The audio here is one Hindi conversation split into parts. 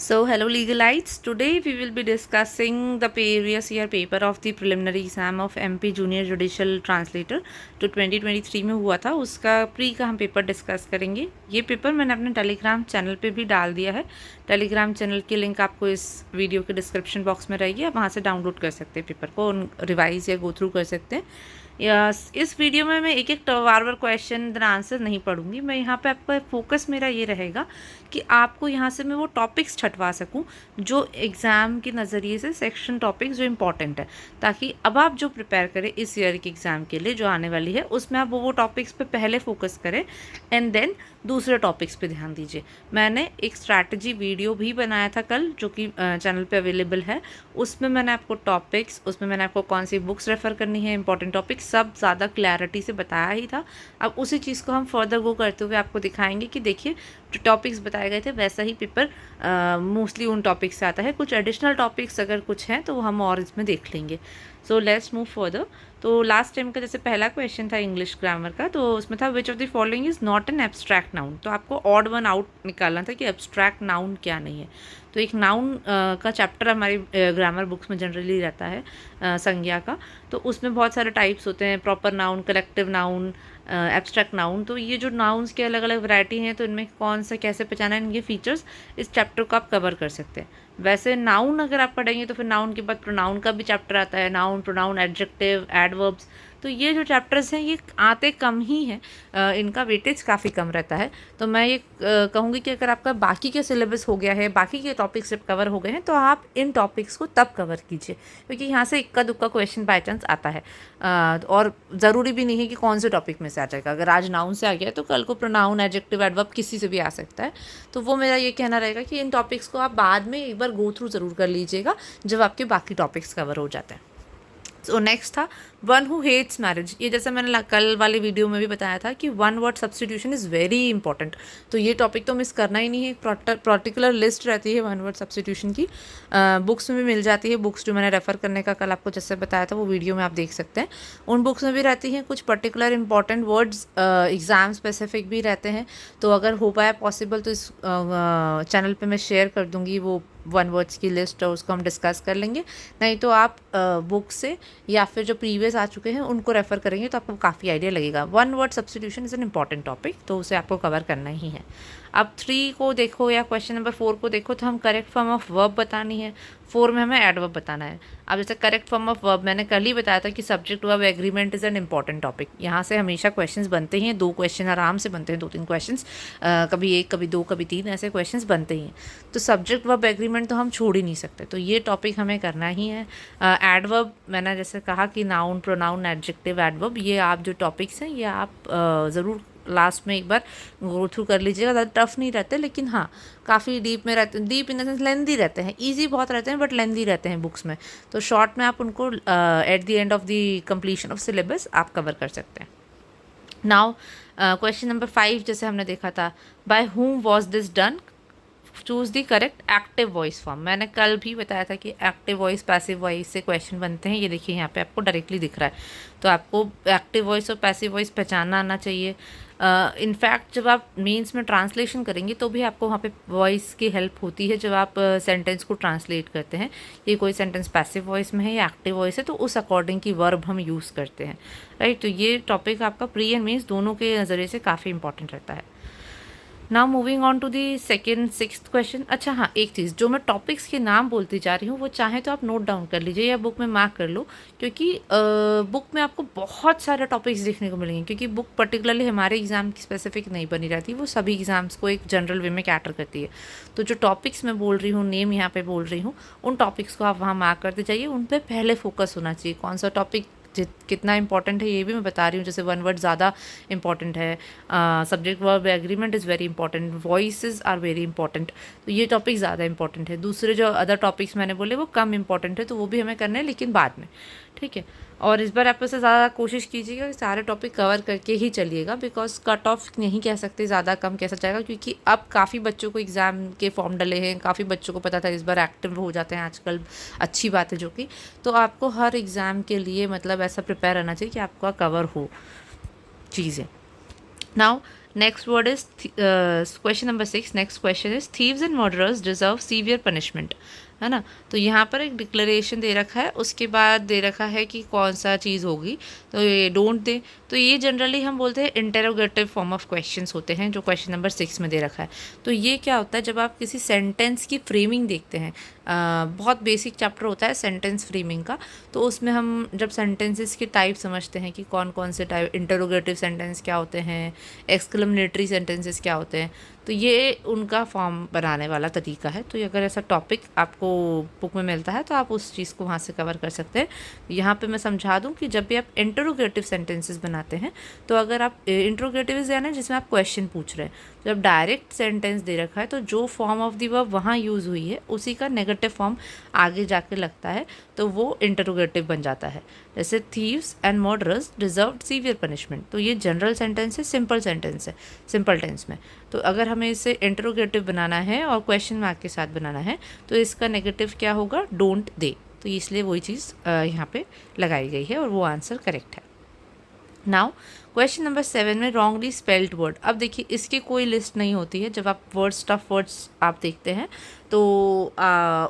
So, hello legalites. Today we will be discussing the previous year paper of the preliminary exam of MP Junior Judicial Translator जो 2023 में हुआ था, उसका प्री का हम पेपर डिस्कस करेंगे। ये पेपर मैंने अपने टेलीग्राम चैनल पे भी डाल दिया है। टेलीग्राम चैनल की लिंक आपको इस वीडियो के डिस्क्रिप्शन बॉक्स में रहेगी, आप वहाँ से डाउनलोड कर सकते हैं पेपर को, रिवाइज या गो थ्रू कर सकते हैं। इस वीडियो में मैं एक एक बार बार क्वेश्चन आंसर नहीं पढ़ूंगी। मैं यहाँ पे आपका फोकस मेरा ये रहेगा कि आपको यहाँ से मैं वो टॉपिक्स छटवा सकूँ जो एग्ज़ाम के नज़रिए से सेक्शन टॉपिक्स जो इम्पॉर्टेंट है, ताकि अब आप जो प्रिपेयर करें इस ईयर के एग्ज़ाम के लिए जो आने वाली है, उसमें आप वो टॉपिक्स पे पहले फोकस करें एंड देन दूसरे टॉपिक्स पे ध्यान दीजिए। मैंने एक स्ट्रैटेजी वीडियो भी बनाया था कल, जो कि चैनल पे अवेलेबल है। उसमें मैंने आपको टॉपिक्स, उसमें मैंने आपको कौन सी बुक्स रेफ़र करनी है, इंपॉर्टेंट टॉपिक्स सब ज़्यादा क्लैरिटी से बताया ही था। अब उसी चीज़ को हम फर्दर गो करते हुए आपको दिखाएंगे कि देखिए जो टॉपिक्स बताए गए थे वैसा ही पेपर मोस्टली उन टॉपिक्स से आता है। कुछ एडिशनल टॉपिक्स अगर कुछ हैं तो हम और इसमें देख लेंगे। So let's move further. तो लास्ट टाइम का जैसे पहला क्वेश्चन था इंग्लिश ग्रामर का, तो उसमें था which of the following is not an abstract noun. तो आपको ऑड वन आउट निकालना था कि एब्स्ट्रैक्ट नाउन क्या नहीं है। तो एक नाउन का चैप्टर हमारी ग्रामर बुक्स में जनरली रहता है, संज्ञा का। तो उसमें बहुत सारे टाइप्स होते हैं, proper noun, collective noun, abstract noun. तो ये जो नाउन्स के अलग अलग वैरायटी हैं, तो इनमें कौन सा कैसे पहचाना है, इनके फीचर्स इस चैप्टर को आप कवर कर सकते हैं। वैसे नाउन अगर आप पढ़ेंगे तो फिर नाउन के बाद प्रोनाउन का भी चैप्टर आता है, नाउन, प्रोनाउन, एडजेक्टिव, एडवर्ब्स। तो ये जो चैप्टर्स हैं ये आते कम ही हैं, इनका वेटेज काफ़ी कम रहता है। तो मैं ये कहूँगी कि अगर आपका बाकी के सिलेबस हो गया है, बाकी के टॉपिक्स जब कवर हो गए हैं, तो आप इन टॉपिक्स को तब कवर कीजिए, क्योंकि यहाँ से इक्का दुक्का क्वेश्चन बाई चांस आता है। और ज़रूरी भी नहीं है कि कौन से टॉपिक में से आ जाएगा। अगर आज नाउन से आ गया तो कल को प्रोनाउन, एडजेक्टिव, एडवर्ब किसी से भी आ सकता है। तो वो मेरा ये कहना रहेगा कि इन टॉपिक्स को आप बाद में एक बार गो थ्रू ज़रूर कर लीजिएगा जब आपके बाकी टॉपिक्स कवर हो जाते हैं। सो नेक्स्ट था वन हु हेट्स मैरिज। ये जैसे मैंने कल वाले वीडियो में भी बताया था कि one word substitution is very important. तो ये टॉपिक तो मिस करना ही नहीं है। एक पर्टिकुलर लिस्ट रहती है वन वर्ड सब्स्टिट्यूशन की, बुक्स में भी मिल जाती है। बुक्स जो मैंने रेफ़र करने का कल आपको जैसे बताया था वो वीडियो में आप देख सकते हैं। उन बुक्स में भी रहती हैं कुछ particular important words, exam specific भी रहते हैं। तो अगर हो पाया पॉसिबल तो इस चैनल पे मैं शेयर कर दूँगी वो वन वर्ड्स की लिस्ट, और उसको हम डिस्कस कर लेंगे। नहीं तो आप बुक से या फिर जो प्रीवियस आ चुके हैं उनको रेफ़र करेंगे तो आपको काफ़ी आइडिया लगेगा। One word substitution is an important topic, तो उसे आपको कवर करना ही है। अब 3 को देखो या क्वेश्चन नंबर 4 को देखो, तो हम करेक्ट फॉर्म ऑफ वर्ब बतानी है। 4 में हमें एडवर्ब बताना है। अब जैसे करेक्ट फॉर्म ऑफ वर्ब मैंने कल ही बताया था कि subject verb agreement is an important topic. यहाँ से हमेशा क्वेश्चंस बनते ही हैं, 2 क्वेश्चन आराम से बनते हैं, 2-3 क्वेश्चंस, कभी 1, कभी 2, कभी 3 ऐसे क्वेश्चंस बनते ही हैं। तो सब्जेक्ट वर्ब एग्रीमेंट तो हम छोड़ ही नहीं सकते, तो ये टॉपिक हमें करना ही है। एडवर्ब मैंने जैसे कहा कि नाउन, प्रोनाउन, एडजेक्टिव, एडवर्ब, ये आप जो टॉपिक्स हैं ये आप ज़रूर लास्ट में एक बार गो थ्रू कर लीजिएगा। ज़्यादा टफ नहीं रहते, लेकिन हाँ काफ़ी डीप में रहते हैं। डीप इन द सेंस लेंदी रहते हैं, ईजी बहुत रहते हैं बट लेंदी रहते हैं बुक्स में। तो शॉर्ट में आप उनको at the end of the completion of syllabus आप कवर कर सकते हैं। नाउ क्वेश्चन नंबर 5 जैसे हमने देखा था, by whom was this done, choose the correct active voice form. मैंने कल भी बताया था कि एक्टिव वॉइस, पैसिव वॉइस से क्वेश्चन बनते हैं। ये देखिए यहाँ पे आपको डायरेक्टली दिख रहा है। तो आपको एक्टिव वॉइस और पैसिव वॉइस पहचानना आना चाहिए। इनफैक्ट जब आप मीन्स में ट्रांसलेशन करेंगे तो भी आपको वहाँ पे वॉइस की हेल्प होती है। जब आप सेंटेंस को ट्रांसलेट करते हैं, ये कोई सेंटेंस पैसिव वॉइस में है या एक्टिव वॉइस है, तो उस अकॉर्डिंग की वर्ब हम यूज़ करते हैं, राइट। तो ये टॉपिक आपका प्री एंड मीन्स दोनों के नज़रिए से काफ़ी इंपॉर्टेंट रहता है। Now moving on to the second 6th question. अच्छा हाँ, एक चीज़ जो मैं टॉपिक्स के नाम बोलती जा रही हूँ वो चाहे तो आप नोट डाउन कर लीजिए या बुक में मार्क कर लो, क्योंकि बुक में आपको बहुत सारे टॉपिक्स देखने को मिलेंगे। क्योंकि बुक पर्टिकुलरली हमारे एग्ज़ाम की स्पेसिफिक नहीं बनी रहती, वो सभी एग्ज़ाम्स को एक जनरल वे में कैटर करती है। तो जो टॉपिक्स मैं बोल रही हूँ, नेम यहाँ पे बोल रही हूँ, उन टॉपिक्स को आप वहाँ मार्क करते जाइए। उन पर पहले फोकस होना चाहिए। कौन सा टॉपिक कितना इंपॉर्टेंट है ये भी मैं बता रही हूँ। जैसे वन वर्ड ज़्यादा इंपॉर्टेंट है, subject verb agreement is very important, voices are very important. तो ये टॉपिक ज़्यादा इंपॉर्टेंट है। दूसरे जो अदर टॉपिक्स मैंने बोले वो कम इंपॉर्टेंट है, तो वो भी हमें करना है लेकिन बाद में, ठीक है। और इस बार आप उससे ज़्यादा कोशिश कीजिएगा कि सारे टॉपिक कवर करके ही चलिएगा, बिकॉज कट ऑफ नहीं कह सकते, ज़्यादा कम कैसा जाएगा, क्योंकि अब काफ़ी बच्चों को एग्ज़ाम के फॉर्म डले हैं, काफ़ी बच्चों को पता था इस बार एक्टिव हो जाते हैं आजकल, अच्छी बात है जो कि। तो आपको हर एग्ज़ाम के लिए मतलब ऐसा प्रिपेयर रहना चाहिए कि आपका कवर हो चीज़ें। Now next word is question number 6। Next question is thieves and murderers deserve severe punishment, है ना। तो यहाँ पर एक डिक्लेरेशन दे रखा है, उसके बाद दे रखा है कि कौन सा चीज़ होगी, तो ये डोंट दे। तो ये जनरली हम बोलते हैं इंटेरोगेटिव फॉर्म ऑफ क्वेश्चंस होते हैं, जो क्वेश्चन नंबर 6 में दे रखा है। तो ये क्या होता है, जब आप किसी सेंटेंस की फ्रेमिंग देखते हैं, बहुत बेसिक चैप्टर होता है सेंटेंस फ्रेमिंग का, तो उसमें हम जब सेंटेंसेस की टाइप समझते हैं कि कौन कौन से टाइप, इंटेरोगेटिव सेंटेंस क्या होते हैं, एक्सक्लेमेटरी सेंटेंसेस क्या होते हैं, तो ये उनका फॉर्म बनाने वाला तरीका है। तो अगर ऐसा टॉपिक आपको बुक में मिलता है तो आप उस चीज़ को वहाँ से कवर कर सकते हैं। यहाँ पे मैं समझा दूँ कि जब भी आप इंटरोगेटिव सेंटेंसेस बनाते हैं, तो अगर आप इंटरोगेटिव यानी जिसमें आप क्वेश्चन पूछ रहे हैं, जब डायरेक्ट सेंटेंस दे रखा है तो जो फॉर्म ऑफ दी वर्ब वहाँ यूज़ हुई है उसी का नेगेटिव फॉर्म आगे जाके लगता है, तो वो इंटरोगेटिव बन जाता है। जैसे thieves and murderers deserved severe punishment, तो ये जनरल सेंटेंस है, सिंपल सेंटेंस है, सिंपल टेंस में। तो अगर हमें इसे इंटरोगेटिव बनाना है और क्वेश्चन मार्क के साथ बनाना है, तो इसका नेगेटिव क्या होगा, डोंट दे। तो इसलिए वही चीज़ यहाँ पे लगाई गई है और वो आंसर करेक्ट है। नाउ क्वेश्चन नंबर 7 में रॉन्गली स्पेल्ड वर्ड। अब देखिए इसकी कोई लिस्ट नहीं होती है, जब आप वर्ड्स टफ वर्ड्स आप देखते हैं तो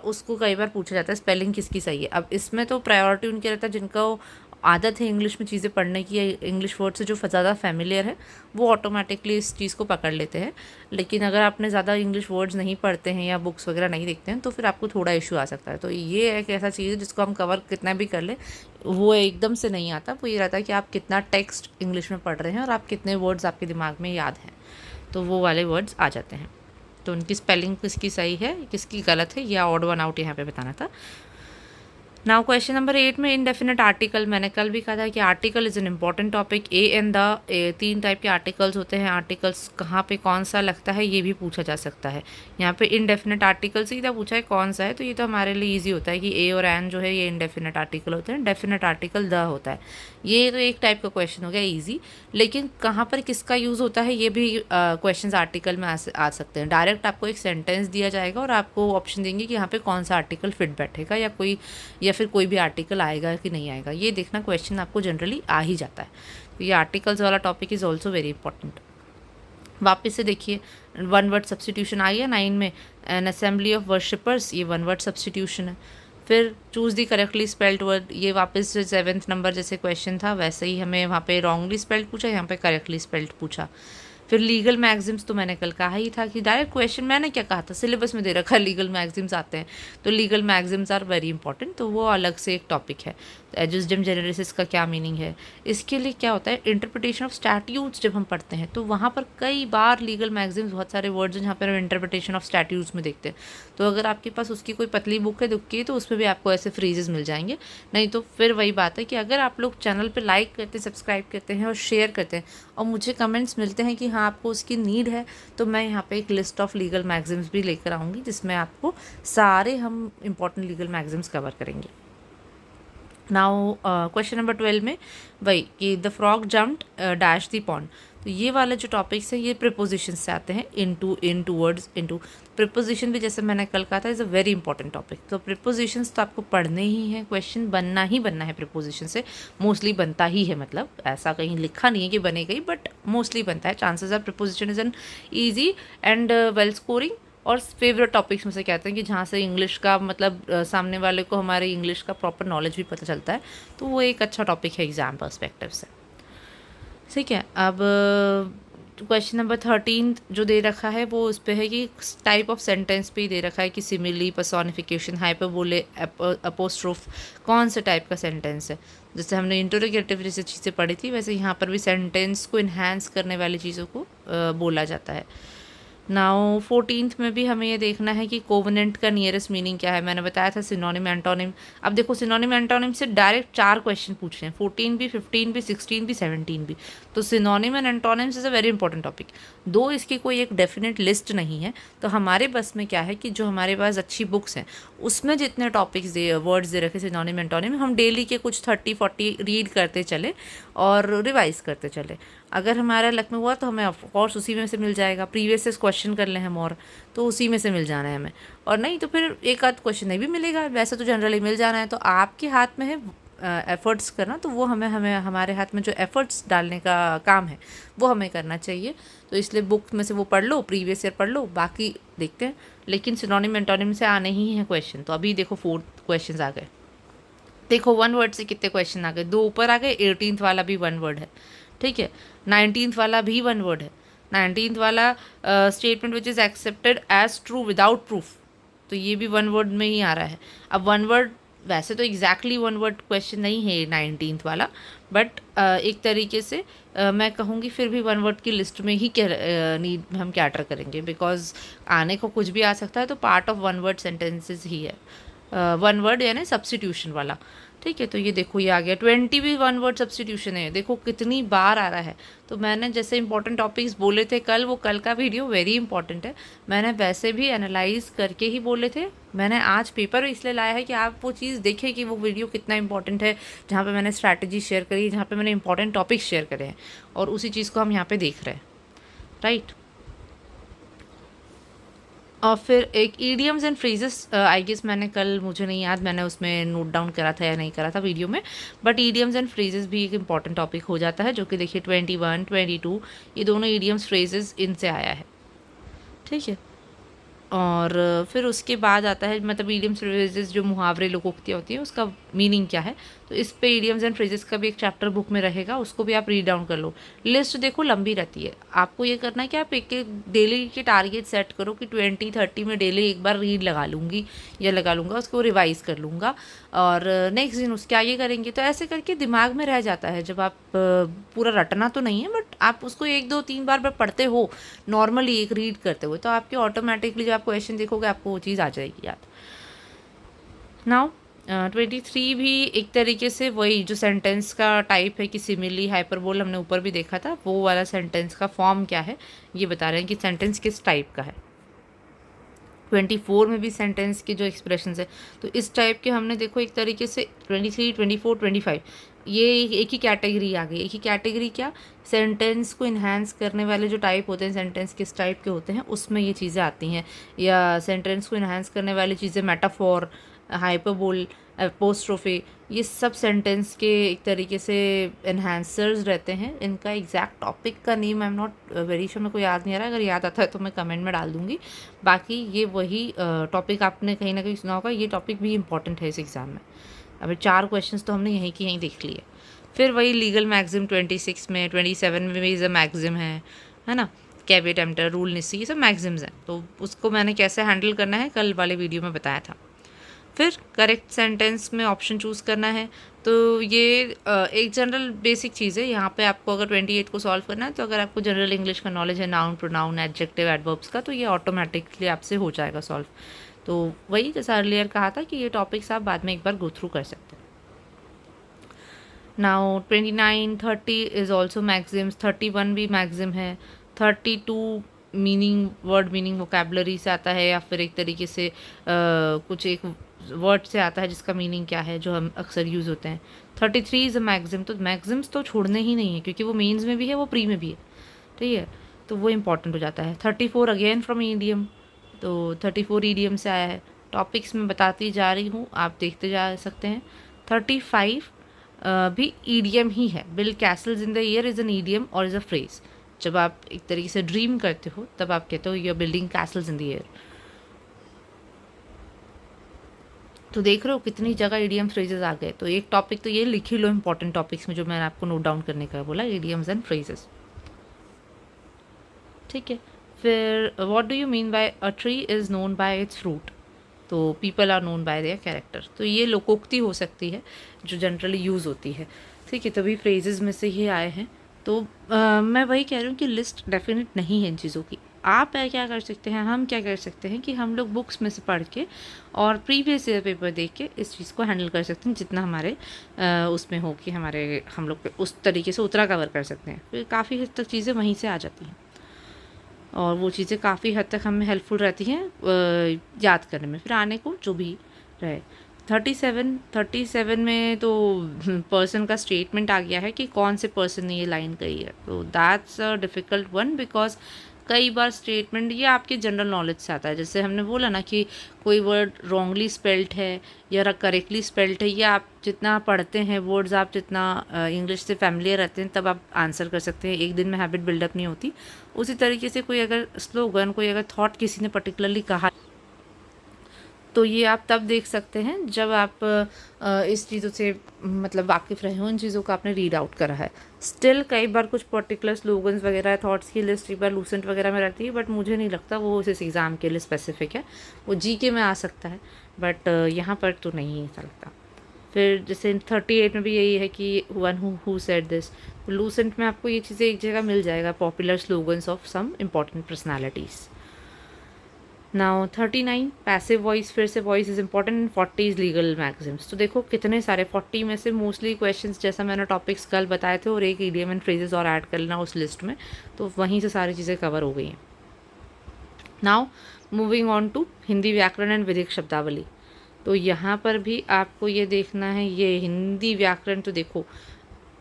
उसको कई बार पूछा जाता है स्पेलिंग किसकी सही है। अब इसमें तो प्रायोरिटी उनके रहता है जिनको आदत है इंग्लिश में चीज़ें पढ़ने की, या इंग्लिश वर्ड से जो ज़्यादा फैमिलियर है वो ऑटोमेटिकली इस चीज़ को पकड़ लेते हैं। लेकिन अगर आपने ज़्यादा इंग्लिश वर्ड्स नहीं पढ़ते हैं या बुक्स वगैरह नहीं देखते हैं, तो फिर आपको थोड़ा इशू आ सकता है। तो ये एक ऐसा चीज़ है जिसको हम कवर कितना भी कर लें वो एकदम से नहीं आता। वो ये रहता है कि आप कितना टेक्स्ट इंग्लिश में पढ़ रहे हैं और आप कितने वर्ड्स आपके दिमाग में याद हैं, तो वो वाले वर्ड्स आ जाते हैं। तो उनकी स्पेलिंग किसकी सही है किसकी गलत है, या ऑड वन आउट यहाँ पे बताना था। नाउ क्वेश्चन नंबर 8 में इनडेफिनेट आर्टिकल, मैंने कल भी कहा था कि article is an important topic. A and the 3 type के आर्टिकल्स होते हैं। आर्टिकल्स कहाँ पे कौन सा लगता है ये भी पूछा जा सकता है। यहाँ पे इनडेफिनेट आर्टिकल सीधा पूछा है कौन सा है, तो ये तो हमारे लिए ईजी होता है कि ए और एन जो है ये इनडेफिनेट आर्टिकल होते हैं, डेफिनेट आर्टिकल द होता है। ये तो एक टाइप का क्वेश्चन हो गया ईजी। लेकिन कहाँ पर किसका यूज़ होता है ये भी क्वेश्चन आर्टिकल में आ सकते हैं। डायरेक्ट आपको एक सेंटेंस दिया जाएगा और आपको ऑप्शन देंगे कि यहाँ पे कौन सा आर्टिकल फिट बैठेगा, या फिर कोई भी आर्टिकल आएगा कि नहीं आएगा। ये देखना क्वेश्चन आपको जनरली आ ही जाता है। तो ये आर्टिकल्स वाला topic is also very important. वापस से देखिए वन वर्ड सब्सटीट्यूशन आई है 9 में, एन असेंबली ऑफ वर्शिपर्स, ये वन वर्ड सब्सटीट्यूशन है। फिर चूज़ दी करेक्टली स्पेल्ड वर्ड, ये वापस से 7th नंबर जैसे क्वेश्चन था वैसे ही हमें वहाँ पे रॉन्गली स्पेल्ड पूछा, यहाँ पे करेक्टली स्पेल्ड पूछा। फिर लीगल मैगजिम्स तो मैंने कल कहा ही था कि डायरेक्ट क्वेश्चन, मैंने क्या कहा था, सिलेबस में दे रखा है लीगल मैगजिम्स आते हैं, तो legal maxims are very important, तो वो अलग से एक टॉपिक है। एजुस्डम जेनेरिसिस का क्या मीनिंग है, इसके लिए क्या होता है, इंटरप्रिटेशन ऑफ स्टैट्यूट्स जब हम पढ़ते हैं तो वहाँ पर कई बार लीगल मैगजिम्स बहुत सारे वर्ड्स हैं जहाँ पर हम इंटरप्रिटेशन ऑफ स्टैट्यूट्स में देखते हैं। तो अगर आपके पास उसकी कोई पतली बुक है दुख की, तो उसमें भी आपको ऐसे फ्रेजेस मिल जाएंगे। नहीं तो फिर वही बात है कि अगर आप लोग चैनल पर लाइक करते हैं, सब्सक्राइब करते हैं और शेयर करते हैं और मुझे कमेंट्स मिलते हैं कि हाँ आपको उसकी नीड है, तो मैं यहाँ पे एक लिस्ट ऑफ लीगल मैगजिम्स भी लेकर आऊँगी जिसमें आपको सारे हम इंपॉर्टेंट लीगल मैगजिम्स कवर करेंगे। नाउ क्वेश्चन नंबर 12 में वही कि the frog jumped dash the pond, तो ये वाले जो टॉपिक्स हैं ये प्रिपोजिशन से आते हैं, इनटू, इन, टूवर्ड्स, इनटू। प्रिपोजिशन भी जैसे मैंने कल कहा था is a very important topic. तो प्रिपोजिशंस तो आपको पढ़ने ही हैं, क्वेश्चन बनना ही बनना है प्रिपोजिशन से, मोस्टली बनता ही है, मतलब ऐसा कहीं लिखा नहीं है कि बनेगा ही, बट मोस्टली बनता है। Chances of preposition is an easy and well scoring और फेवरेट टॉपिक्स में से कहते हैं कि जहाँ से इंग्लिश का मतलब सामने वाले को हमारे इंग्लिश का प्रॉपर नॉलेज भी पता चलता है, तो वो एक अच्छा टॉपिक है एग्ज़ाम पर्सपेक्टिव से। ठीक है, अब क्वेश्चन नंबर 13 जो दे रखा है वो उस पर है कि टाइप ऑफ सेंटेंस पे ही दे रखा है कि सिमिली, पर्सोनिफिकेशन, हाइपरबोले, अपोस्ट्रोफ, कौन से टाइप का सेंटेंस है। जैसे हमने इंटरोगेटिव जैसे चीज़ें पढ़ी थी वैसे यहाँ पर भी सेंटेंस को इन्हांस करने वाली चीज़ों को बोला जाता है। नाउ 14th में भी हमें ये देखना है कि कोवेनेंट का नियरेस्ट मीनिंग क्या है। मैंने बताया था सिनोनिम एंटोनिम। अब देखो सिनोनिम एंटोनिम से डायरेक्ट 4 क्वेश्चन पूछ रहे हैं, 14 भी, 15 भी, 16 भी, 17 भी। तो synonym and antonyms is a very important topic. दो इसकी कोई एक डेफिनेट लिस्ट नहीं है, तो हमारे बस में क्या है कि जो हमारे पास अच्छी बुक्स हैं उसमें जितने टॉपिक्स वर्ड्स दे रखे सिनोनिम एंटोनिम, हम डेली के कुछ 30-40 रीड करते चले और रिवाइज करते चले। अगर हमारा लक में हुआ तो हमें ऑफकोर्स उसी में से मिल जाएगा, प्रीवियस से क्वेश्चन कर लें हम और तो उसी में से मिल जाना है हमें, और नहीं तो फिर एक आध क्वेश्चन नहीं भी मिलेगा। वैसे तो जनरली मिल जाना है, तो आपके हाथ में है एफ़र्ट्स करना, तो वो हमें हमारे हाथ में जो एफ़र्ट्स डालने का काम है वो हमें करना चाहिए। तो इसलिए बुक में से वो पढ़ लो, प्रीवियस ईयर पढ़ लो, बाकी देखते हैं। लेकिन सिनोनिम एंटोनिम से आने ही है क्वेश्चन। तो अभी देखो 4 क्वेश्चन आ गए। देखो 1 वर्ड से कितने क्वेश्चन आ गए, 2 ऊपर आ गए। 18th वाला भी 1 वर्ड है, ठीक है। 19th वाला भी 1 वर्ड है। 19th वाला statement which is accepted as true without proof, तो ये भी 1 वर्ड में ही आ रहा है। अब 1 वर्ड वैसे तो एग्जैक्टली 1 वर्ड क्वेश्चन नहीं है 19th वाला, बट एक तरीके से मैं कहूँगी फिर भी 1 वर्ड की लिस्ट में ही नीड हम कैटर करेंगे, बिकॉज आने को कुछ भी आ सकता है। तो पार्ट ऑफ 1 वर्ड सेंटेंसेस ही है 1 वर्ड यानी सब्स्टिट्यूशन वाला, ठीक है। तो ये देखो ये आ गया 20 भी 1 वर्ड सब्स्टिट्यूशन है, देखो कितनी बार आ रहा है। तो मैंने जैसे इंपॉर्टेंट टॉपिक्स बोले थे कल, वो कल का वीडियो वेरी इंपॉर्टेंट है, मैंने वैसे भी एनालाइज करके ही बोले थे। मैंने आज पेपर इसलिए लाया है कि आप वो चीज़ देखें कि वो वीडियो कितना इंपॉर्टेंट है, जहाँ पे मैंने स्ट्रैटेजी शेयर करी, जहाँ पे मैंने इंपॉर्टेंट टॉपिक्स शेयर करे हैं, और उसी चीज़ को हम यहाँ पे देख रहे हैं, राइट। और फिर एक idioms and phrases, I guess मैंने कल, मुझे नहीं याद मैंने उसमें नोट डाउन करा था या नहीं करा था वीडियो में, बट ईडियम्स एंड फ्रेजेस भी एक इंपॉर्टेंट टॉपिक हो जाता है, जो कि देखिए 21, 22 ये दोनों ईडियम्स फ्रेजेस इनसे आया है, ठीक है। और फिर उसके बाद आता है मतलब ईडियम्स फ्रेजेस, जो मुहावरे लोकोक्तियाँ होती हैं उसका मीनिंग क्या है। तो इस पे ईडियम्स एंड फ्रेजेस का भी एक चैप्टर बुक में रहेगा, उसको भी आप रीड डाउन कर लो। लिस्ट देखो लंबी रहती है, आपको ये करना है कि आप एक डेली के टारगेट सेट करो कि 20-30 में डेली एक बार रीड लगा लूँगी या लगा लूँगा, उसको रिवाइज कर लूँगा, और नेक्स्ट दिन उसके आगे करेंगे। तो ऐसे करके दिमाग में रह जाता है, जब आप पूरा रटना तो नहीं है, बट आप उसको 1-2-3 बार पढ़ते हो नॉर्मली एक रीड करते हुए, तो आपके ऑटोमेटिकली जब आप क्वेश्चन देखोगे आपको वो चीज़ आ जाएगी याद। नाउ 23 भी एक तरीके से वही जो सेंटेंस का टाइप है कि सिमिली हाइपरबोल हमने ऊपर भी देखा था, वो वाला सेंटेंस का फॉर्म क्या है ये बता रहे हैं कि सेंटेंस किस टाइप का है। 24 में भी सेंटेंस के जो एक्सप्रेशंस है, तो इस टाइप के हमने देखो एक तरीके से 23, 24, 25 ये एक ही कैटेगरी आ गई। एक ही कैटेगरी क्या, सेंटेंस को इन्हांस करने वाले जो टाइप होते हैं, सेंटेंस किस टाइप के होते हैं उसमें ये चीज़ें आती हैं, या सेंटेंस को इन्हांस करने वाली चीज़ें मेटाफोर, हाइपरबोल, एपोस्ट्रोफी, ये सब सेंटेंस के एक तरीके से एनहांसर्स रहते हैं। इनका एग्जैक्ट टॉपिक का name I am not very sure, मेरे को याद नहीं आ रहा, अगर याद आता है तो मैं कमेंट में डाल दूँगी। बाकी ये वही टॉपिक आपने कहीं ना कहीं सुना होगा, ये टॉपिक भी इंपॉर्टेंट है इस एग्ज़ाम में। अभी 4 क्वेश्चंस तो हमने यहीं की यहीं देख लिए। फिर वही लीगल मैक्सिम 26 में, 27 में भी इज़ अ मैक्सिम है ना, कैवेट एम्प्टर, रूल निस्सी, ये सब मैक्सिम्स हैं। तो उसको मैंने कैसे हैंडल करना है कल वाले वीडियो में बताया था। फिर करेक्ट सेंटेंस में ऑप्शन चूज़ करना है, तो ये एक जनरल बेसिक चीज़ है। यहाँ पे आपको अगर 28 को सॉल्व करना है, तो अगर आपको जनरल इंग्लिश का नॉलेज है, नाउन, प्रोनाउन, एडजेक्टिव, एडवर्ब्स का, तो ये ऑटोमेटिकली आपसे हो जाएगा सॉल्व। तो वही जैसा अर्लियर कहा था कि ये टॉपिक्स आप बाद में एक बार गो थ्रू कर सकते हैं। नाउ 29, 30 इज़ ऑल्सो मैक्सिम्स, 31 भी मैक्सिम है, 32 मीनिंग, वर्ड मीनिंग वोकेबलरी से आता है, या फिर एक तरीके से कुछ एक वर्ड से आता है जिसका मीनिंग क्या है, जो हम अक्सर यूज़ होते हैं। 33 इज़ अ मैक्सिम, तो मैक्सिम्स तो छोड़ने ही नहीं है, क्योंकि वो मेंस में भी है, वो प्री में भी है, ठीक है, तो वो इंपॉर्टेंट हो जाता है। 34 अगेन फ्रॉम ईडियम, तो 34 ईडियम से आया है। टॉपिक्स में बताती जा रही हूँ, आप देखते जा सकते हैं। 35 भी ईडियम ही है। Build Castle's in the air is an idiom और इज़ अ फ्रेज। जब आप एक तरीके से ड्रीम करते हो तब आप कहते हो you are building castles in the air. तो देख रहे हो कितनी जगह ईडियम फ्रेजेस आ गए। तो एक टॉपिक तो ये लिख ही लो इंपॉर्टेंट टॉपिक्स में, जो मैंने आपको नोट डाउन करने का बोला, ईडियम्स एंड फ्रेजेस, ठीक है। फिर what do you mean by a tree is known by its fruit, तो people are known by their character. तो ये लोकोक्ति हो सकती है जो जनरली यूज़ होती है, ठीक है। तभी फ्रेजेस में से ही आए हैं। तो मैं वही कह रही हूँ कि लिस्ट डेफिनेट नहीं है इन चीज़ों की। आप क्या कर सकते हैं, हम क्या कर सकते हैं कि हम लोग बुक्स में से पढ़ के और प्रीवियस ईयर पेपर देख के इस चीज़ को हैंडल कर सकते हैं, जितना हमारे उसमें हो कि हम लोग उस तरीके से उतना कवर कर सकते हैं। फिर काफ़ी हद तक चीज़ें वहीं से आ जाती हैं, और वो चीज़ें काफ़ी हद तक हमें हेल्पफुल रहती हैं याद करने में, फिर आने को जो भी रहे। 37 में तो पर्सन का स्टेटमेंट आ गया है कि कौन से पर्सन ने ये लाइन कही है। तो that's a difficult one, because कई बार स्टेटमेंट ये आपके जनरल नॉलेज से आता है, जैसे हमने बोला ना कि कोई वर्ड रॉन्गली स्पेल्ड है या करेक्टली स्पेल्ड है, या आप जितना पढ़ते हैं वर्ड्स, आप जितना इंग्लिश से फैमिलियर रहते हैं तब आप आंसर कर सकते हैं, एक दिन में हैबिट बिल्डअप नहीं होती। उसी तरीके से कोई अगर स्लोगन, कोई अगर थॉट किसी ने पर्टिकुलरली कहा तो ये आप तब देख सकते हैं जब आप इस चीज़ों से मतलब वाकिफ़ रहे हो, इन चीज़ों को आपने रीड आउट करा है। स्टिल कई बार कुछ पर्टिकुलर स्लोगन्स वगैरह, थॉट्स की लिस्ट एक बार लूसेंट वगैरह में रहती है, बट मुझे नहीं लगता वो इस एग्ज़ाम के लिए स्पेसिफिक है। वो जीके में आ सकता है, बट यहाँ पर तो नहीं ऐसा लगता। फिर जैसे 38 में भी यही है कि one who said this, Lucent में आपको ये चीज़ें एक जगह मिल जाएगा, popular slogans of some important personalities. Now 39 passive voice, फिर से voice is important in 40 legal maxims. तो देखो कितने सारे 40 में से मोस्टली क्वेश्चंस जैसा मैंने टॉपिक्स कल बताए थे, और एक इडियम एंड फ्रेजेस और ऐड कर लेना उस लिस्ट में, तो वहीं से सारी चीज़ें कवर हो गई हैं। Now moving on to Hindi व्याकरण एंड विधिक शब्दावली। तो यहाँ पर भी आपको ये देखना है, ये हिंदी व्याकरण तो देखो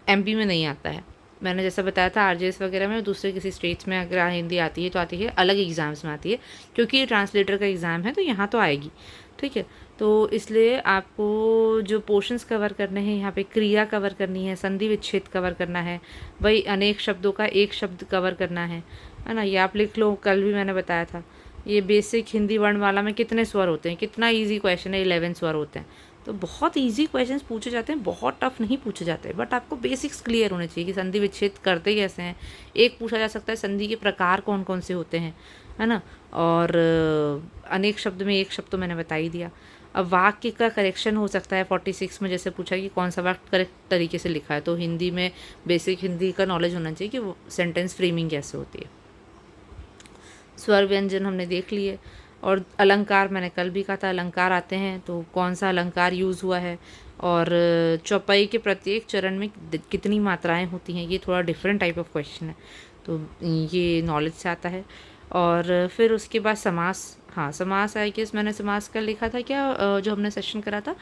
एमपी में नहीं आता है, मैंने जैसा बताया था आरजेएस वगैरह में, दूसरे किसी स्टेट्स में अगर हिंदी आती है तो आती है, अलग एग्ज़ाम्स में आती है, क्योंकि ये ट्रांसलेटर का एग्ज़ाम है तो यहाँ तो आएगी, ठीक है। तो इसलिए आपको जो पोर्शंस कवर करने हैं, यहाँ पे क्रिया कवर करनी है, संधि विच्छेद कवर करना है, वही अनेक शब्दों का एक शब्द कवर करना है ना। ये आप लिख लो, कल भी मैंने बताया था। ये बेसिक हिंदी वर्णमाला में कितने स्वर होते हैं, कितना ईजी क्वेश्चन है, 11 स्वर होते हैं। तो बहुत इजी क्वेश्चंस पूछे जाते हैं, बहुत टफ नहीं पूछे जाते, बट आपको बेसिक्स क्लियर होने चाहिए कि संधि विच्छेद करते कैसे हैं। एक पूछा जा सकता है संधि के प्रकार कौन कौन से होते हैं, है ना। और अनेक शब्द में एक शब्द तो मैंने बता ही दिया। अब वाक्य का करेक्शन हो सकता है 46 में, जैसे पूछा कि कौन सा वाक्य करेक्ट तरीके से लिखा है, तो हिंदी में बेसिक हिंदी का नॉलेज होना चाहिए कि वो सेंटेंस फ्रेमिंग कैसे होती है। स्वर व्यंजन हमने देख लिए, और अलंकार मैंने कल भी कहा था, अलंकार आते हैं तो कौन सा अलंकार यूज़ हुआ है, और चौपाई के प्रत्येक चरण में कितनी मात्राएं होती हैं, ये थोड़ा डिफरेंट टाइप ऑफ क्वेश्चन है, तो ये नॉलेज से आता है। और फिर उसके बाद समास, हाँ समास आई गेस मैंने समास का लिखा था क्या, जो हमने सेशन करा था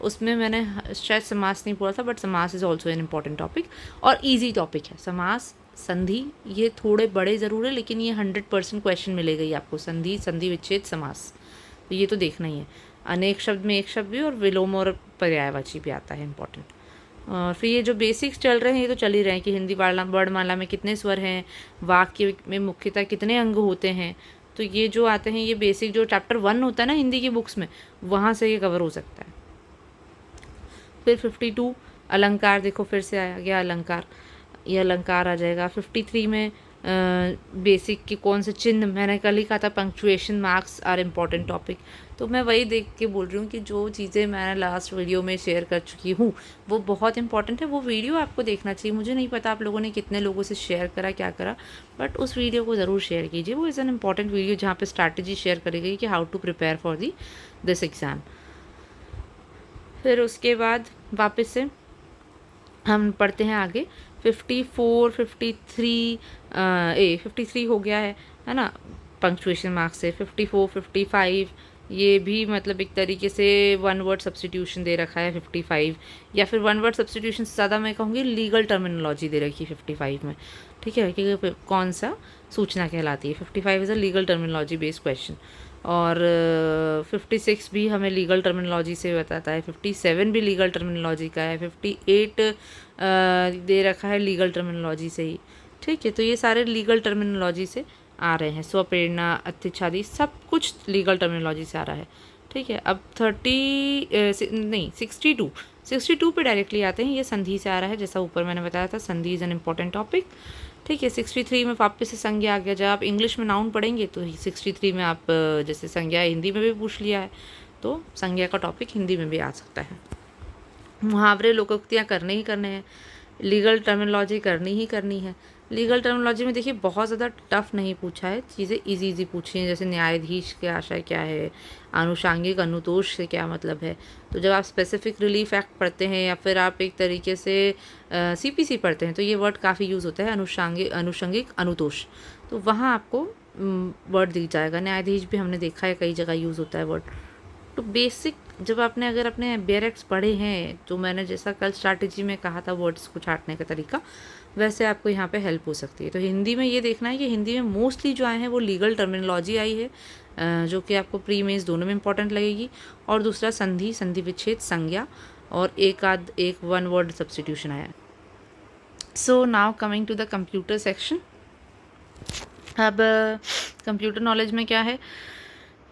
उसमें मैंने शायद समास नहीं पढ़ा था, बट समास is also an important topic और ईजी टॉपिक है। समास, संधि, ये थोड़े बड़े ज़रूर है, लेकिन ये 100% क्वेश्चन मिलेगा ही आपको, संधि, संधि विच्छेद, समास, तो ये तो देखना ही है। अनेक शब्द में एक शब्द भी, और विलोम और पर्यायवाची भी आता है इंपॉर्टेंट। और फिर ये जो बेसिक्स चल रहे हैं ये तो चल ही रहे हैं कि हिंदी वर्णमाला में कितने स्वर हैं, वाक्य में मुख्यतः कितने अंग होते हैं, तो ये जो आते हैं ये बेसिक जो चैप्टर 1 होता है ना हिंदी की बुक्स में, वहाँ से ये कवर हो सकता है। फिर 52 अलंकार, देखो फिर से आया गया अलंकार, ये अलंकार आ जाएगा। 53 में बेसिक के कौन से चिन्ह, मैंने कल ही कहा था punctuation marks are important topic, तो मैं वही देख के बोल रही हूँ कि जो चीज़ें मैंने लास्ट वीडियो में शेयर कर चुकी हूँ वो बहुत इंपॉर्टेंट है, वो वीडियो आपको देखना चाहिए। मुझे नहीं पता आप लोगों ने कितने लोगों से शेयर करा, क्या करा, बट उस वीडियो को ज़रूर शेयर कीजिए। वो इज़ एन इम्पॉर्टेंट वीडियो जहाँ पे स्ट्रैटेजी शेयर करी गई कि how to prepare for this exam. फिर उसके बाद वापस से हम पढ़ते हैं आगे। 54, 53 53 हो गया है ना, पंक्चुएशन मार्क्स से। 54, 55 ये भी मतलब एक तरीके से वन वर्ड सब्स्टिट्यूशन दे रखा है 55, या फिर वन वर्ड सब्स्टिट्यूशन से ज़्यादा मैं कहूँगी लीगल टर्मिनोलॉजी दे रखी है 55 में, ठीक है, कि कौन सा सूचना कहलाती है। 55 is a legal terminology based question. और 56 भी हमें लीगल टर्मिनोलॉजी से बताता है। 57 भी लीगल टर्मिनोलॉजी का है। 58 दे रखा है लीगल टर्मिनोलॉजी से ही, ठीक है। तो ये सारे लीगल टर्मिनोलॉजी से आ रहे हैं। स्वप्रेरणा, अतिच्छादी, सब कुछ लीगल टर्मिनोलॉजी से आ रहा है, ठीक है। अब 62 पे डायरेक्टली आते हैं, ये संधि से आ रहा है, जैसा ऊपर मैंने बताया था, संधि इज़ एन इम्पॉर्टेंट टॉपिक, ठीक है। 63 में वापस से संज्ञा आ गया। जब आप इंग्लिश में नाउन पढ़ेंगे तो 63 में आप जैसे संज्ञा हिंदी में भी पूछ लिया है, तो संज्ञा का टॉपिक हिंदी में भी आ सकता है। मुहावरे, लोकोक्तियाँ करने ही करने हैं, लीगल टर्मिनोलॉजी करनी ही करनी है। लीगल टर्मिनोलॉजी में देखिए बहुत ज़्यादा टफ नहीं पूछा है, चीज़ें इजी पूछी हैं, जैसे न्यायाधीश के आशय क्या है, आनुषांगिक अनुतोष से क्या मतलब है। तो जब आप स्पेसिफिक रिलीफ एक्ट पढ़ते हैं या फिर आप एक तरीके से सीपीसी पढ़ते हैं तो ये वर्ड काफ़ी यूज़ होता है, अनुषंगिक अनुतोष, तो वहाँ आपको वर्ड दिख जाएगा। न्यायाधीश भी हमने देखा है कई जगह यूज़ होता है वर्ड। तो बेसिक जब आपने अगर अपने बेयरएक्स पढ़े हैं, तो मैंने जैसा कल स्ट्रैटेजी में कहा था वर्ड्स को छांटने का तरीका, वैसे आपको यहाँ पे हेल्प हो सकती है। तो हिंदी में ये देखना है कि हिंदी में मोस्टली जो आए हैं वो लीगल टर्मिनोलॉजी आई है, जो कि आपको प्री मेंस दोनों में इंपॉर्टेंट लगेगी। और दूसरा संधि, संधि विच्छेद, संज्ञा और एक वन वर्ड सब्सटीट्यूशन आया है। So now coming to the computer section. अब कंप्यूटर नॉलेज में क्या है,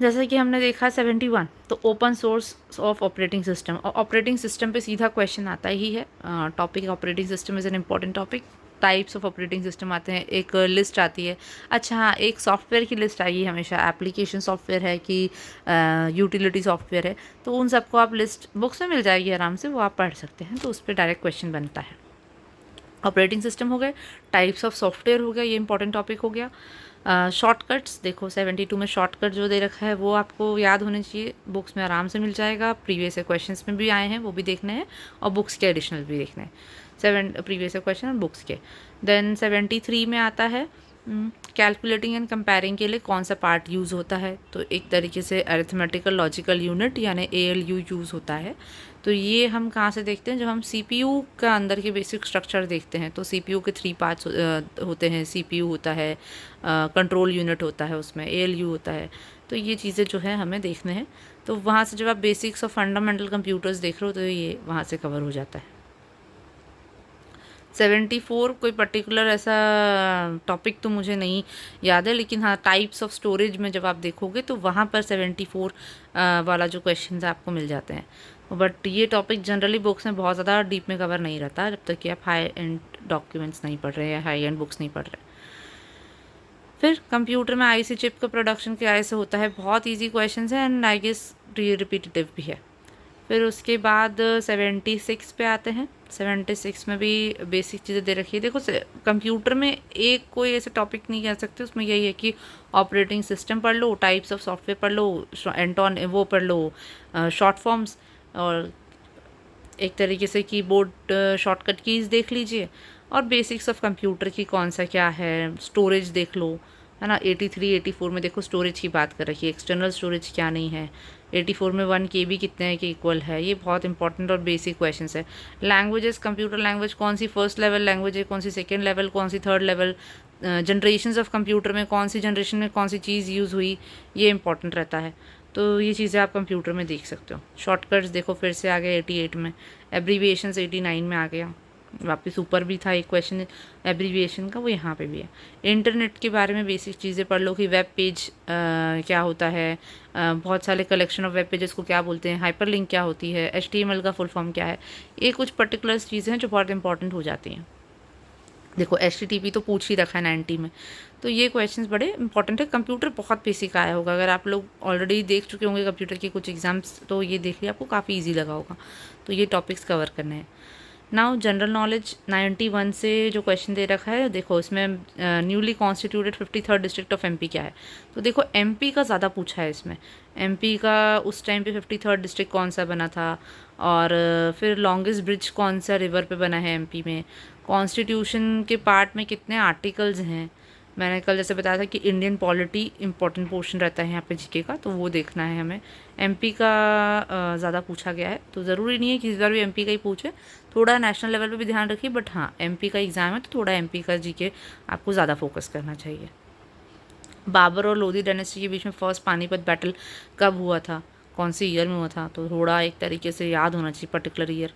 जैसा कि हमने देखा 71 तो open source of operating system, और ऑपरेटिंग सिस्टम पे सीधा क्वेश्चन आता ही है। Topic operating system is an important topic. Types of operating system आते हैं, एक लिस्ट आती है। अच्छा हाँ, एक सॉफ्टवेयर की लिस्ट आएगी हमेशा, एप्लीकेशन सॉफ्टवेयर है कि यूटिलिटी सॉफ्टवेयर है, तो उन सबको आप लिस्ट बुक्स में मिल जाएगी आराम से, वो आप पढ़ सकते हैं। तो उस पर डायरेक्ट क्वेश्चन बनता है। ऑपरेटिंग सिस्टम हो गए, टाइप्स ऑफ सॉफ्टवेयर हो गया, ये इंपॉर्टेंट टॉपिक हो गया। शॉर्टकट्स देखो 72 में शॉर्टकट जो दे रखा है वो आपको याद होने चाहिए, बुक्स में आराम से मिल जाएगा। प्रीवियस क्वेश्चंस में भी आए हैं, वो भी देखने हैं, और बुक्स के एडिशनल भी देखने हैं। प्रीवियस क्वेश्चन और बुक्स के। देन 73 में आता है कैलकुलेटिंग एंड कंपेयरिंग के लिए कौन सा पार्ट यूज़ होता है। तो एक तरीके से अरिथमेटिकल लॉजिकल यूनिट यानी ALU यूज़ होता है। तो ये हम कहाँ से देखते हैं, जब हम CPU का अंदर के बेसिक स्ट्रक्चर देखते हैं। तो CPU के 3 पार्ट्स होते हैं, CPU होता है, कंट्रोल यूनिट होता है, उसमें ALU होता है। तो ये चीज़ें जो है हमें देखने हैं। तो वहाँ से जब आप बेसिक्स ऑफ फंडामेंटल कंप्यूटर्स देख रहे हो तो ये वहाँ से कवर हो जाता है। 74 कोई पर्टिकुलर ऐसा टॉपिक तो मुझे नहीं याद है, लेकिन हाँ टाइप्स ऑफ स्टोरेज में जब आप देखोगे तो वहाँ पर 74 वाला जो क्वेश्चन आपको मिल जाते हैं। बट ये टॉपिक जनरली बुक्स में बहुत ज़्यादा डीप में कवर नहीं रहता जब तक कि आप हाई एंड डॉक्यूमेंट्स नहीं पढ़ रहे या हाई एंड बुक्स नहीं पढ़ रहे। फिर कंप्यूटर में IC चिप का प्रोडक्शन क्या से होता है, बहुत ईजी क्वेश्चन है एंड आई गेस रिपीटेटिव भी है। फिर उसके बाद 76 पे आते हैं। 76 में भी बेसिक चीज़ें दे रखी है। देखो कंप्यूटर में एक कोई ऐसे टॉपिक नहीं कह सकते, उसमें यही है कि ऑपरेटिंग सिस्टम पढ़ लो, टाइप्स ऑफ सॉफ्टवेयर पढ़ लो, एंटॉन वो पढ़ लो, शॉर्ट फॉर्म्स, और एक तरीके से कीबोर्ड शॉर्टकट कीज़ देख लीजिए, और बेसिक्स ऑफ कंप्यूटर की कौन सा क्या है, स्टोरेज देख लो, है ना। 83 84 में देखो स्टोरेज की बात कर रखी है, एक्सटर्नल स्टोरेज क्या नहीं है। 84 में 1 KB कितने के इक्वल है, ये बहुत इंपॉर्टेंट और बेसिक क्वेश्चंस है। लैंग्वेजेस, कंप्यूटर लैंग्वेज कौन सी फर्स्ट लेवल लैंग्वेज है, कौन सी सेकेंड लेवल, कौन सी third level, generations of computer में कौन सी जनरेशन में कौन सी चीज़ यूज़ हुई, ये इंपॉर्टेंट रहता है। तो ये चीज़ें आप कंप्यूटर में देख सकते हो। शॉर्टकट्स देखो फिर से आ गए 88 में, एब्रीविएशंस 89 में आ गया, वापस ऊपर भी था एक क्वेश्चन एब्रीविएशन का, वो यहाँ पे भी है। इंटरनेट के बारे में बेसिक चीज़ें पढ़ लो कि वेब पेज क्या होता है, बहुत सारे कलेक्शन ऑफ वेब पेजेस को क्या बोलते हैं, हाइपरलिंक क्या होती है, HTML का फुल फॉर्म क्या है, ये कुछ पर्टिकुलर चीज़ें हैं जो बहुत इंपॉर्टेंट हो जाती हैं। देखो HTTP तो पूछ ही रखा है 90 में, तो ये क्वेश्चंस बड़े इंपॉर्टेंट है। कंप्यूटर बहुत बेसिक आया होगा, अगर आप लोग ऑलरेडी देख चुके होंगे कंप्यूटर के कुछ एग्जाम्स तो ये देख लिया, आपको काफ़ी ईजी लगा होगा। तो ये टॉपिक्स कवर करने हैं। नाउ जनरल नॉलेज 91 से जो क्वेश्चन दे रखा है, देखो इसमें newly constituted 53rd district of MP क्या है। तो देखो MP का ज़्यादा पूछा है इसमें, MP का उस टाइम पे 53rd डिस्ट्रिक्ट कौन सा बना था, और फिर लॉन्गेस्ट ब्रिज कौन सा रिवर पे बना है MP में, कॉन्स्टिट्यूशन के पार्ट में कितने आर्टिकल्स हैं। मैंने कल जैसे बताया था कि इंडियन पॉलिटी इंपॉर्टेंट पोर्शन रहता है यहाँ पे GK का, तो वो देखना है हमें। MP का ज़्यादा पूछा गया है, तो ज़रूरी नहीं है कि इस बार भी MP का ही पूछे, थोड़ा नेशनल लेवल पे भी ध्यान रखिए, बट हाँ MP का एग्ज़ाम है तो थोड़ा MP का GK आपको ज़्यादा फोकस करना चाहिए। बाबर और लोधी डायनेस्टी के बीच में फर्स्ट पानीपत बैटल कब हुआ था, कौन से ईयर में हुआ था, तो थोड़ा एक तरीके से याद होना चाहिए पर्टिकुलर ईयर,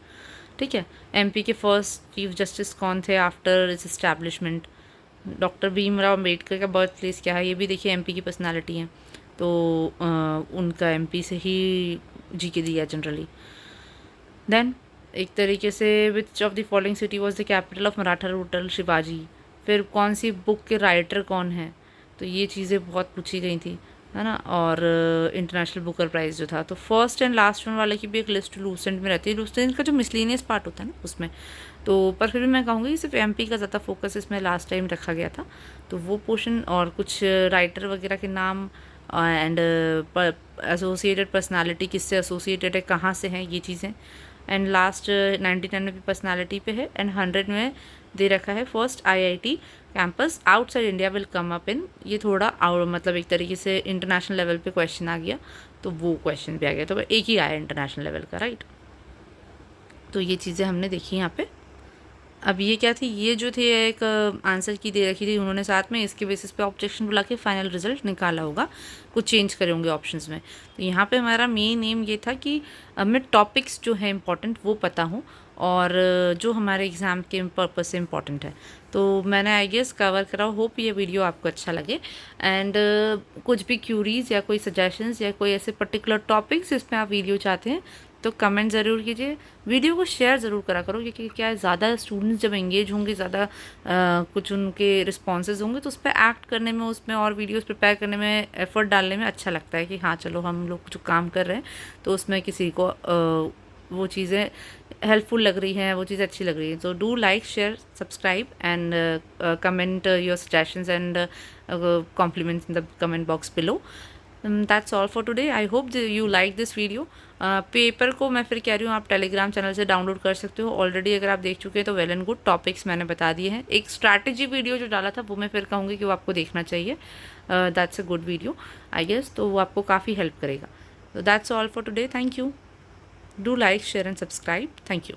ठीक है। MP के फर्स्ट चीफ जस्टिस कौन थे after it's establishment, doctor Bhimrao Ambedkar का बर्थ प्लेस क्या है, ये भी देखिए MP की पर्सनालिटी है, तो उनका MP से ही GK दिया जनरली। देन एक तरीके से which of the following city was the capital of Maratha rural Shivaji, फिर कौन सी बुक के राइटर कौन है, तो ये चीज़ें बहुत पूछी गई थी, है ना। और इंटरनेशनल बुकर प्राइज़ जो था, तो फर्स्ट एंड लास्ट वन वाले की भी एक लिस्ट लूसेंट में रहती है। लूसेंट का जो मिसलिनियस पार्ट होता है ना उसमें, तो पर फिर भी मैं कहूँगी सिर्फ MP का ज़्यादा फोकस इसमें लास्ट टाइम रखा गया था, तो वो पोर्शन और कुछ राइटर वगैरह के नाम एंड एसोसिएटेड पर्सनालिटी किससे एसोसिएटेड है, कहाँ से हैं, ये चीज़ें। एंड लास्ट 99 में भी पर्सनालिटी पे है, एंड 100 में दे रखा है first IIT campus outside India will come up in, ये थोड़ा और मतलब एक तरीके से इंटरनेशनल लेवल पे क्वेश्चन आ गया, तो वो क्वेश्चन भी आ गया, तो एक ही आया इंटरनेशनल लेवल का, राइट। तो ये चीज़ें हमने देखी यहाँ पे। अब ये क्या थी, ये जो थे एक आंसर की दे रखी थी उन्होंने साथ में, इसके बेसिस पे ऑब्जेक्शन बुला के फाइनल रिजल्ट निकाला होगा, कुछ चेंज करे होंगे ऑप्शंस में। तो यहाँ पे हमारा मेन एम ये था कि हमें टॉपिक्स जो है इम्पॉर्टेंट वो पता हो और जो हमारे एग्ज़ाम के पर्पज़ से इम्पॉर्टेंट है। तो मैंने आई गेस कवर करा, होप ये वीडियो आपको अच्छा लगे। एंड कुछ भी क्यूरीज़ या कोई सजेशंस या कोई ऐसे पर्टिकुलर टॉपिक्स जिसमें आप वीडियो चाहते हैं तो कमेंट ज़रूर कीजिए। वीडियो को शेयर ज़रूर करा करो, क्योंकि क्या है, ज़्यादा स्टूडेंट्स जब एंगेज होंगे, ज़्यादा कुछ उनके रिस्पॉन्सेज होंगे तो उस पर एक्ट करने में, उसमें और वीडियोस प्रिपेयर करने में, एफर्ट डालने में अच्छा लगता है कि हाँ चलो हम लोग जो काम कर रहे हैं तो उसमें किसी को वो चीज़ें हेल्पफुल लग रही हैं, वो चीज़ें अच्छी लग रही हैं। तो do like, share, subscribe and comment your suggestions and compliments in the comment box below. That's all for today. I hope you like this video. Paper को मैं फिर कह रही हूँ, आप टेलीग्राम चैनल से डाउनलोड कर सकते हो। ऑलरेडी अगर आप देख चुके हैं तो वेल एंड गुड, टॉपिक्स मैंने बता दिए हैं। एक स्ट्रैटेजी वीडियो जो डाला था वो मैं फिर कहूँगी कि वो आपको देखना चाहिए। That's a good video I guess, तो वो आपको काफ़ी हेल्प करेगा। तो that's all for today. Thank you. Do like, share and subscribe. Thank you.